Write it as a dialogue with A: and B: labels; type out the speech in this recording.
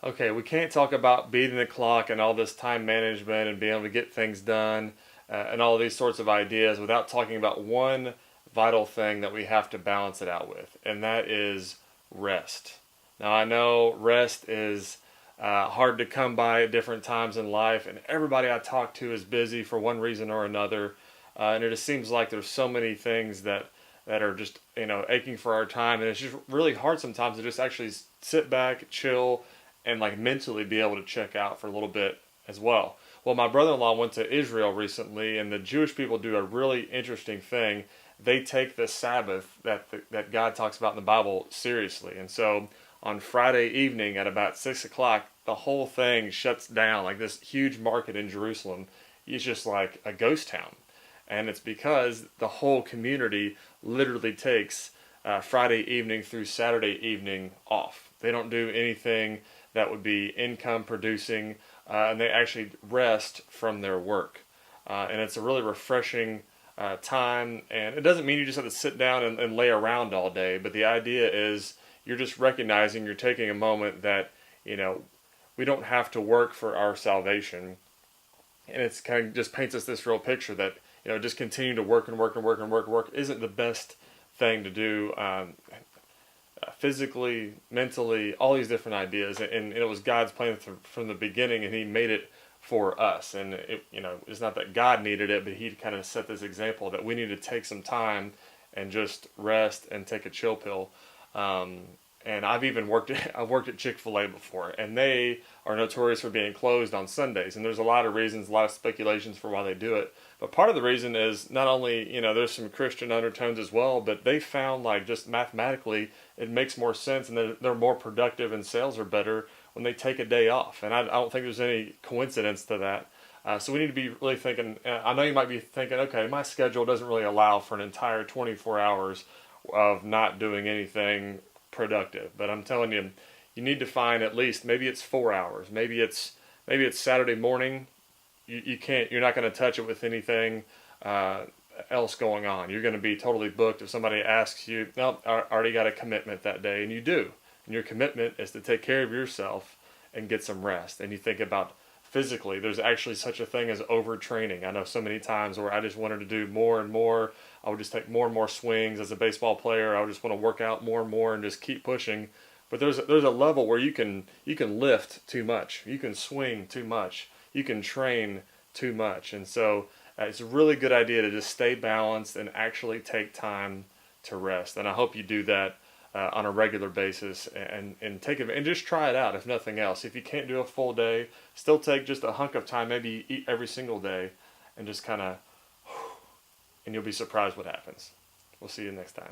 A: Okay, we can't talk about beating the clock and all this time management and being able to get things done and all of these sorts of ideas without talking about one vital thing that we have to balance it out with, and that is rest. Now, I know rest is hard to come by at different times in life, and everybody I talk to is busy for one reason or another, and it just seems like there's so many things that are just aching for our time, and it's just really hard sometimes to just actually sit back, chill, and like mentally be able to check out for a little bit as well. Well, my brother-in-law went to Israel recently, and the Jewish people do a really interesting thing. They take the Sabbath that God talks about in the Bible seriously, and so on Friday evening at about 6 o'clock, the whole thing shuts down. Like this huge market in Jerusalem is just like a ghost town, and it's because the whole community literally takes Friday evening through Saturday evening off. They don't do anything that would be income producing, and they actually rest from their work. And it's a really refreshing time, and it doesn't mean you just have to sit down and lay around all day, but the idea is you're just recognizing, you're taking a moment that, we don't have to work for our salvation. And it's kind of just paints us this real picture that, just continue to work and work and work and work and work isn't the best thing to do. Physically, mentally, all these different ideas, and it was God's plan from the beginning, and He made it for us. And it's not that God needed it, but He kind of set this example that we need to take some time and just rest and take a chill pill. And I've worked at Chick-fil-A before, and they are notorious for being closed on Sundays. And there's a lot of reasons, a lot of speculations for why they do it. But part of the reason is not only, there's some Christian undertones as well, but they found like just mathematically it makes more sense, and they're more productive and sales are better when they take a day off. And I don't think there's any coincidence to that. So we need to be really thinking, I know you might be thinking, okay, my schedule doesn't really allow for an entire 24 hours of not doing anything productive. But I'm telling you, you need to find at least, maybe it's 4 hours, maybe it's Saturday morning. You're not going to touch it with anything else going on. You're going to be totally booked. If somebody asks you, no, I already got a commitment that day, and you do. And your commitment is to take care of yourself and get some rest. And you think about physically, there's actually such a thing as overtraining. I know so many times where I just wanted to do more and more. I would just take more and more swings as a baseball player. I would just want to work out more and more and just keep pushing. But there's a level where you can lift too much. You can swing too much. You can train too much. And so it's a really good idea to just stay balanced and actually take time to rest. And I hope you do that on a regular basis and take it and just try it out. If nothing else, if you can't do a full day, still take just a hunk of time, maybe eat every single day, and just kind of, and you'll be surprised what happens. We'll see you next time.